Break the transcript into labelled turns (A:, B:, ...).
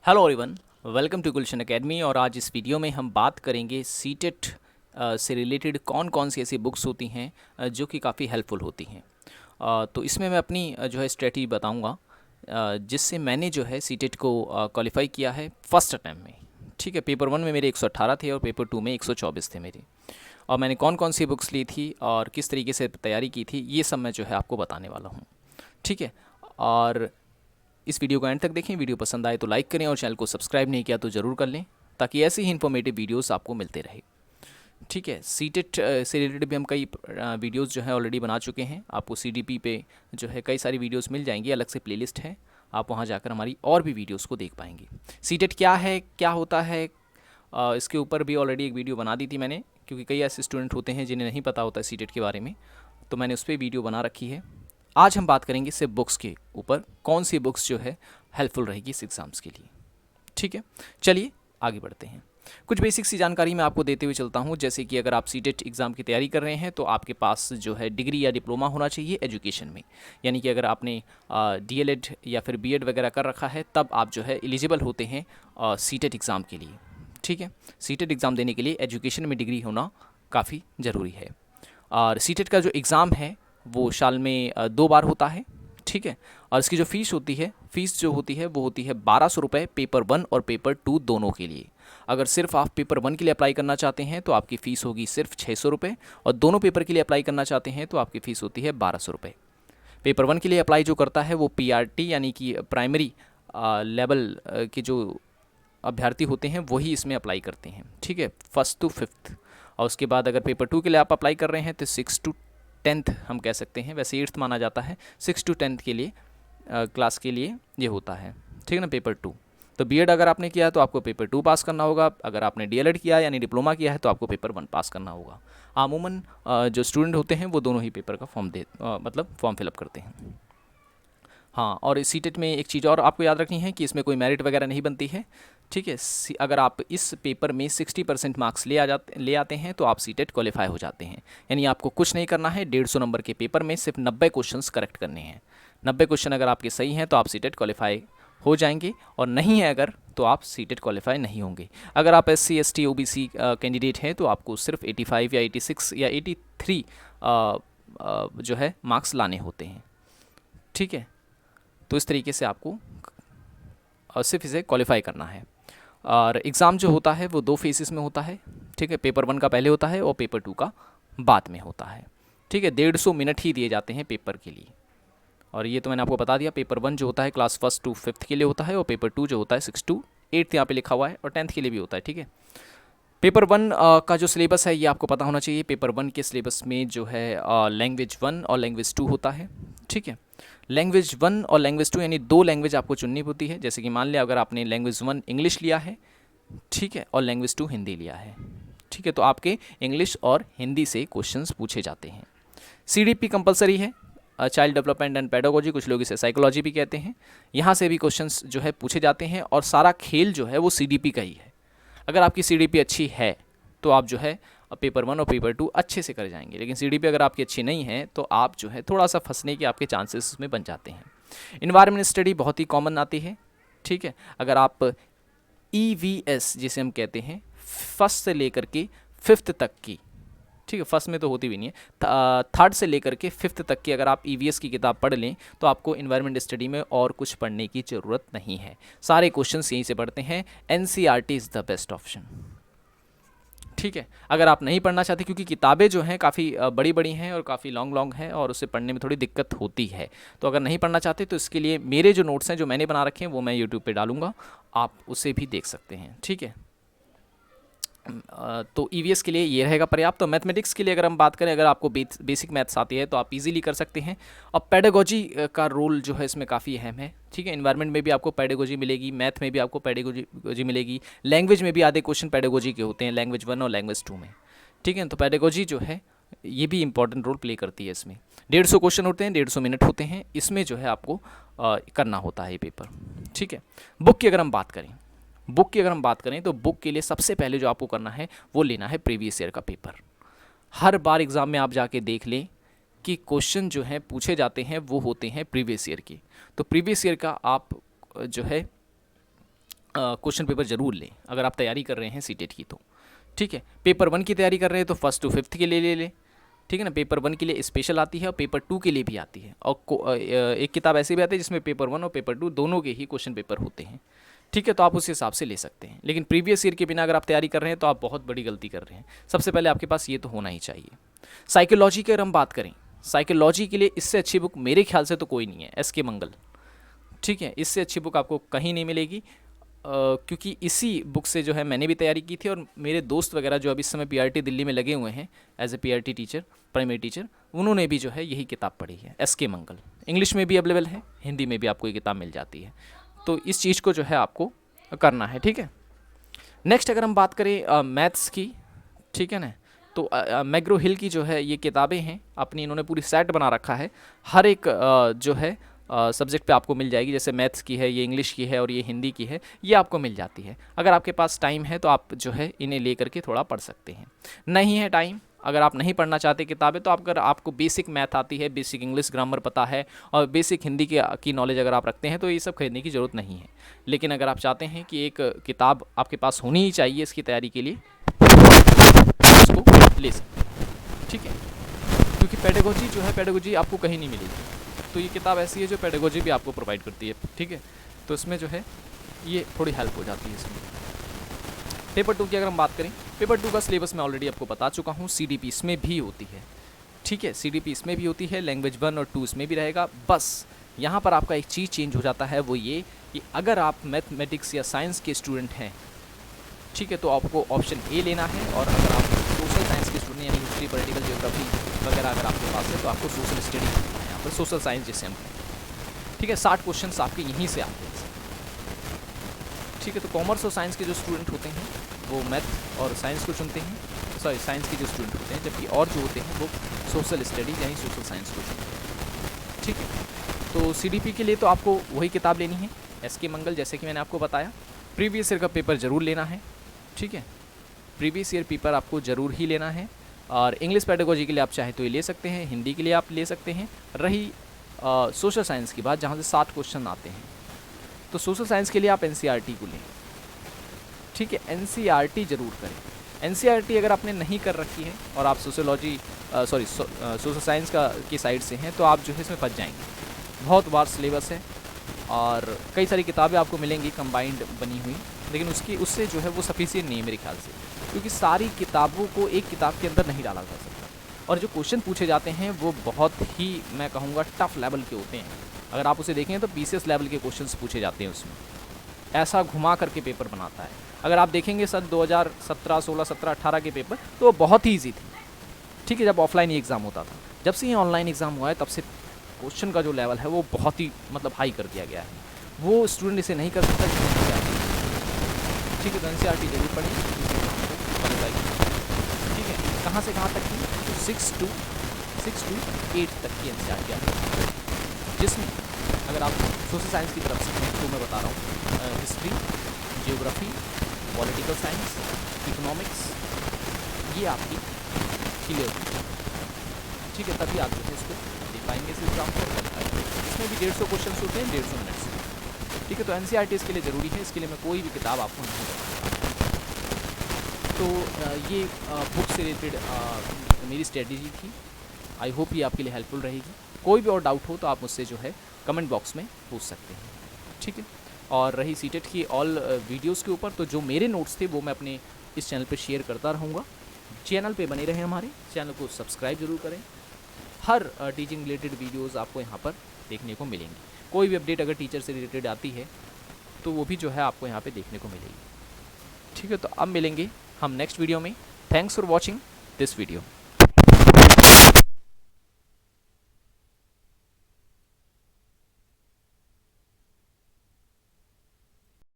A: Hello everyone, welcome to Gulshan academy. और आज इस वीडियो में हम बात करेंगे सीटेट से रिलेटेड कौन कौन सी ऐसी बुक्स होती हैं जो कि काफ़ी हेल्पफुल होती हैं। तो इसमें मैं अपनी जो है स्ट्रेटजी बताऊंगा, जिससे मैंने जो है सीटेट को क्वालिफाई किया है फर्स्ट अटैम्प्ट में। ठीक है, पेपर 1 में मेरे 118 थे और पेपर 2 में 124 थे मेरे। और मैंने कौन कौन सी बुक्स ली थी और किस तरीके से तैयारी की थी, ये सब मैं जो है आपको बताने वाला हूँ। ठीक है, और इस वीडियो को एंड तक देखें। वीडियो पसंद आए तो लाइक करें और चैनल को सब्सक्राइब नहीं किया तो ज़रूर कर लें, ताकि ऐसे ही इन्फॉर्मेटिव वीडियोस आपको मिलते रहे। ठीक है, सीटेट से रिलेटेड भी हम कई वीडियोस जो है ऑलरेडी बना चुके हैं। आपको सीडीपी पे जो है कई सारी वीडियोस मिल जाएंगी, अलग से प्लेलिस्ट है, आप वहां जाकर हमारी और भी वीडियोस को देख पाएंगे। सीटेट क्या है, क्या होता है, इसके ऊपर भी ऑलरेडी एक वीडियो बना दी थी मैंने, क्योंकि कई ऐसे स्टूडेंट होते हैं जिन्हें नहीं पता होता सीटेट के बारे में, तो मैंने उस पर वीडियो बना रखी है। आज हम बात करेंगे सिर्फ बुक्स के ऊपर, कौन सी बुक्स जो है हेल्पफुल रहेगी इस एग्ज़ाम्स के लिए। ठीक है, चलिए आगे बढ़ते हैं। कुछ बेसिक सी जानकारी मैं आपको देते हुए चलता हूँ। जैसे कि अगर आप सीटेट एग्ज़ाम की तैयारी कर रहे हैं तो आपके पास जो है डिग्री या डिप्लोमा होना चाहिए एजुकेशन में। यानी कि अगर आपने डीएलएड या फिर बीएड वगैरह कर रखा है, तब आप जो है एलिजिबल होते हैं सीटेट एग्ज़ाम के लिए। ठीक है, सीटेट एग्ज़ाम देने के लिए एजुकेशन में डिग्री होना काफ़ी ज़रूरी है। और सीटेट का जो एग्ज़ाम है वो साल में 2 बार होता है। ठीक है, और इसकी जो फ़ीस होती है, फ़ीस जो होती है वो होती है 1200 रुपये पेपर 1 और पेपर 2 दोनों के लिए। अगर सिर्फ आप पेपर 1 के लिए अप्लाई करना चाहते हैं तो आपकी फ़ीस होगी सिर्फ 600 रुपये, और दोनों पेपर के लिए अप्लाई करना चाहते हैं तो आपकी फ़ीस होती है 1200 रुपये। पेपर 1 के लिए अप्लाई जो करता है वो पीआरटी यानी कि प्राइमरी लेवल के जो अभ्यर्थी होते हैं वही इसमें अप्लाई करते हैं। ठीक है, 1st to 5th। और उसके बाद अगर पेपर 2 के लिए आप अप्लाई कर रहे हैं तो 6th to 10th हम कह सकते हैं, वैसे 8th माना जाता है। 6 to 10th के लिए क्लास के लिए ये होता है। ठीक है ना, पेपर 2। तो बीएड अगर आपने किया है तो आपको पेपर 2 पास करना होगा। अगर आपने डीएलएड किया यानी डिप्लोमा किया है तो आपको पेपर 1 पास करना होगा। अमूमन जो स्टूडेंट होते हैं वो दोनों ही पेपर का मतलब फॉर्म फिलअप करते हैं। हाँ, और इस सीटेट में एक चीज़ और आपको याद रखनी है कि इसमें कोई मेरिट वगैरह नहीं बनती है। ठीक है, अगर आप इस पेपर में 60% मार्क्स ले आते हैं तो आप सीटेट क्वालिफाई हो जाते हैं। यानी आपको कुछ नहीं करना है, 150 नंबर के पेपर में सिर्फ 90 क्वेश्चंस करेक्ट करने हैं। 90 क्वेश्चन अगर आपके सही हैं तो आप सीटेट क्वालिफाई हो जाएंगे, और नहीं है अगर तो आप सीटेट क्वालिफाई नहीं होंगे। अगर आप SC ST OBC कैंडिडेट हैं तो आपको सिर्फ 85 या 86 या 83 जो है मार्क्स लाने होते हैं। ठीक है, तो इस तरीके से आपको सिर्फ इसे क्वालिफाई करना है। और एग्ज़ाम जो होता है वो 2 फेजेस में होता है। ठीक है, पेपर 1 का पहले होता है और पेपर 2 का बाद में होता है। ठीक है, 150 मिनट ही दिए जाते हैं पेपर के लिए। और ये तो मैंने आपको बता दिया, पेपर 1 जो होता है क्लास 1st to 5th के लिए होता है, और पेपर 2 जो होता है 6th to 8th यहाँ पे लिखा हुआ है, और 10th के लिए भी होता है। ठीक है, पेपर 1 का जो सिलेबस है ये आपको पता होना चाहिए। पेपर 1 के सिलेबस में जो है लैंग्वेज 1 और लैंग्वेज 2 होता है। ठीक है, लैंग्वेज 1 और लैंग्वेज 2 यानी 2 लैंग्वेज आपको चुननी होती है। जैसे कि मान लिया अगर आपने लैंग्वेज 1 इंग्लिश लिया है, ठीक है, और लैंग्वेज 2 हिंदी लिया है। ठीक है, तो आपके इंग्लिश और हिंदी से क्वेश्चंस पूछे जाते हैं। सीडीपी कंपलसरी है, चाइल्ड डेवलपमेंट एंड पेडागोजी, कुछ लोग इसे साइकोलॉजी भी कहते हैं। यहाँ से भी क्वेश्चंस जो है पूछे जाते हैं, और सारा खेल जो है वो सीडीपी का ही है। अगर आपकी सीडीपी अच्छी है तो आप जो है पेपर 1 और पेपर 2 अच्छे से कर जाएंगे, लेकिन सीडीपी अगर आपकी अच्छी नहीं है तो आप जो है थोड़ा सा फंसने के आपके चांसेस उसमें बन जाते हैं। इन्वायरमेंट स्टडी बहुत ही कॉमन आती है। ठीक है, अगर आप EVS जिसे हम कहते हैं 1st से लेकर के 5th तक की, ठीक है, 1st में तो होती भी नहीं है, 3rd से लेकर के 5th तक की अगर आप EVS की किताब पढ़ लें तो आपको इन्वायरमेंट स्टडी में और कुछ पढ़ने की ज़रूरत नहीं है। सारे क्वेश्चंस यहीं से पढ़ते हैं। NCERT is the best option. ठीक है, अगर आप नहीं पढ़ना चाहते, क्योंकि किताबें जो हैं काफ़ी बड़ी बड़ी हैं और काफ़ी लॉन्ग लॉन्ग हैं और उसे पढ़ने में थोड़ी दिक्कत होती है, तो अगर नहीं पढ़ना चाहते तो इसके लिए मेरे जो नोट्स हैं जो मैंने बना रखे हैं वो मैं यूट्यूब पे डालूंगा, आप उसे भी देख सकते हैं। ठीक है, तो EVS के लिए ये रहेगा पर्याप्त। तो मैथमेटिक्स के लिए अगर हम बात करें, अगर आपको बेसिक मैथ्स आती है तो आप इजीली कर सकते हैं। और पेडागोजी का रोल जो है इसमें काफ़ी अहम है। ठीक है, इन्वायरमेंट में भी आपको पेडागोजी मिलेगी, मैथ में भी आपको पेडागोजी मिलेगी, लैंग्वेज में भी आधे क्वेश्चन पेडागोजी के होते हैं, लैंग्वेज 1 और लैंग्वेज 2 में। ठीक है, तो पेडागोजी जो है ये भी इंपॉर्टेंट रोल प्ले करती है इसमें। 150 क्वेश्चन होते हैं, 150 मिनट होते हैं, इसमें जो है आपको करना होता है ये पेपर। ठीक है, बुक की अगर हम बात करें तो बुक के लिए सबसे पहले जो आपको करना है वो लेना है प्रीवियस ईयर का पेपर। हर बार एग्ज़ाम में आप जाके देख लें कि क्वेश्चन जो हैं पूछे जाते हैं वो होते हैं प्रीवियस ईयर के। तो प्रीवियस ईयर का आप जो है क्वेश्चन पेपर ज़रूर लें अगर आप तैयारी कर रहे हैं सीटेट की तो। ठीक है, पेपर 1 की तैयारी कर रहे हैं तो फर्स्ट टू फिफ्थ के लिए ले लें। ठीक है ना, पेपर 1 के लिए स्पेशल आती है और पेपर 2 के लिए भी आती है, और एक किताब ऐसी भी आती है जिसमें पेपर 1 और पेपर 2 दोनों के ही क्वेश्चन पेपर होते हैं। ठीक है, तो आप उस हिसाब से ले सकते हैं। लेकिन प्रीवियस ईयर के बिना अगर आप तैयारी कर रहे हैं तो आप बहुत बड़ी गलती कर रहे हैं। सबसे पहले आपके पास ये तो होना ही चाहिए। साइकोलॉजी की अगर हम बात करें, साइकोलॉजी के लिए इससे अच्छी बुक मेरे ख्याल से तो कोई नहीं है, एस के मंगल। ठीक है, इससे अच्छी बुक आपको कहीं नहीं मिलेगी, क्योंकि इसी बुक से जो है मैंने भी तैयारी की थी और मेरे दोस्त वगैरह जो अभी इस समय पीआरटी दिल्ली में लगे हुए हैं as a PRT teacher, primary teacher, उन्होंने भी जो है यही किताब पढ़ी है, एस के मंगल। इंग्लिश में भी अवेलेबल है, हिंदी में भी आपको ये किताब मिल जाती है। तो इस चीज़ को जो है आपको करना है। ठीक है, नेक्स्ट अगर हम बात करें मैथ्स की, ठीक है ना, तो मैग्रो हिल की जो है ये किताबें हैं अपनी, इन्होंने पूरी सेट बना रखा है, हर एक जो है सब्जेक्ट पे आपको मिल जाएगी। जैसे मैथ्स की है, ये इंग्लिश की है और ये हिंदी की है, ये आपको मिल जाती है। अगर आपके पास टाइम है तो आप जो है इन्हें ले करके थोड़ा पढ़ सकते हैं। नहीं है टाइम, अगर आप नहीं पढ़ना चाहते किताबें, तो अगर आपको बेसिक मैथ आती है, बेसिक इंग्लिश ग्रामर पता है और बेसिक हिंदी की नॉलेज अगर आप रखते हैं तो ये सब खरीदने की ज़रूरत नहीं है। लेकिन अगर आप चाहते हैं कि एक किताब आपके पास होनी ही चाहिए इसकी तैयारी के लिए, उसको ले सकते हैं। ठीक है, क्योंकि पेडागोजी जो है, पेडागोजी आपको कहीं नहीं मिलेगी, तो ये किताब ऐसी है जो पेडागोजी भी आपको प्रोवाइड करती है। ठीक है, तो इसमें जो है ये थोड़ी हेल्प हो जाती है इसमें। पेपर 2 की अगर हम बात करें, पेपर 2 का सिलेबस मैं ऑलरेडी आपको बता चुका हूँ, सीडीपी इसमें भी होती है। ठीक है, सीडीपी इसमें भी होती है, लैंग्वेज 1 और 2 इसमें भी रहेगा। बस यहाँ पर आपका एक चीज़ चेंज हो जाता है, वो ये कि अगर आप मैथमेटिक्स या साइंस के स्टूडेंट हैं, ठीक है, तो आपको ऑप्शन ए लेना है, और अगर आप सोशल साइंस के स्टूडेंट यानी हिस्ट्री, पॉलिटिकल जियोग्राफी वगैरह अगर आपके पास है तो आपको सोशल स्टडी करना है, यहाँ पर सोशल साइंस जिसे हम कहते हैं। ठीक है, 60 क्वेश्चन आपके यहीं से आते हैं। ठीक है, तो कॉमर्स और साइंस के जो स्टूडेंट होते हैं वो मैथ और साइंस को चुनते हैं, सॉरी साइंस के जो स्टूडेंट होते हैं, जबकि और जो होते हैं वो सोशल स्टडी यानी सोशल साइंस को चुनते हैं। ठीक है, तो सीडीपी के लिए तो आपको वही किताब लेनी है, एस के मंगल, जैसे कि मैंने आपको बताया। प्रीवियस ईयर का पेपर ज़रूर लेना है। ठीक है, प्रीवियस ईयर पेपर आपको ज़रूर ही लेना है, और इंग्लिश पेडागोजी के लिए आप चाहे तो ये ले सकते हैं, हिंदी के लिए आप ले सकते हैं। रही सोशल साइंस की बात, जहाँ से 60 क्वेश्चन आते हैं, तो सोशल साइंस के लिए आप एनसीईआरटी को लें। ठीक है, एनसीईआरटी ज़रूर करें। एनसीईआरटी अगर आपने नहीं कर रखी है और आप सोशल साइंस की साइड से हैं, तो आप जो है इसमें फंस जाएंगे। बहुत बार सिलेबस है और कई सारी किताबें आपको मिलेंगी कंबाइंड बनी हुई, लेकिन उससे जो है वो सफिशिएंट नहीं है मेरे ख्याल से, क्योंकि सारी किताबों को एक किताब के अंदर नहीं डाला जा सकता, और जो क्वेश्चन पूछे जाते हैं वो बहुत ही, मैं कहूँगा, टफ लेवल के होते हैं। अगर आप उसे देखें तो पीसीएस लेवल के क्वेश्चंस पूछे जाते हैं उसमें, ऐसा घुमा करके पेपर बनाता है। अगर आप देखेंगे सन 2017, 16, 17, 18 के पेपर, तो वो बहुत ही ईजी थे। ठीक है, जब ऑफलाइन ही एग्ज़ाम होता था। जब से ये ऑनलाइन एग्ज़ाम हुआ है तब से क्वेश्चन का जो लेवल है वो बहुत ही हाई कर दिया गया है। वो स्टूडेंट इसे नहीं कर सकता जिसे नहीं आता। ठीक है, तो एनसीईआरटी जरूर पढ़ें, ठीक है। कहाँ से कहाँ तक की? तो 6 to 8 तक की एनसीईआरटी आती है, जिसमें अगर आप सोशल साइंस की तरफ से हैं तो मैं बता रहा हूँ history, geography, political science, economics, ये आपकी क्लियर होगी। ठीक है, तभी आप जो है इसको दे पाएंगे इस एग्जाम को। इसमें भी 150 क्वेश्चन होते हैं 150 मिनट से। ठीक है, तो एनसीईआरटी इसके लिए ज़रूरी है, इसके लिए मैं कोई भी किताब आपको नहीं बताता। तो ये बुक से रिलेटेड मेरी स्ट्रेटजी थी। आई होप ये आपके लिए हेल्पफुल रहेगी। कोई भी और डाउट हो तो आप मुझसे जो है कमेंट बॉक्स में पूछ सकते हैं। ठीक है, और रही सीटेट की ऑल वीडियोस के ऊपर, तो जो मेरे नोट्स थे वो मैं अपने इस चैनल पे शेयर करता रहूँगा। चैनल पे बने रहें, हमारे चैनल को सब्सक्राइब जरूर करें। हर टीचिंग रिलेटेड वीडियोस आपको यहाँ पर देखने को मिलेंगी। कोई भी अपडेट अगर टीचर से रिलेटेड आती है तो वो भी जो है आपको यहाँ पे देखने को मिलेगी। ठीक है, तो अब मिलेंगे हम नेक्स्ट वीडियो में। Thanks for watching this video.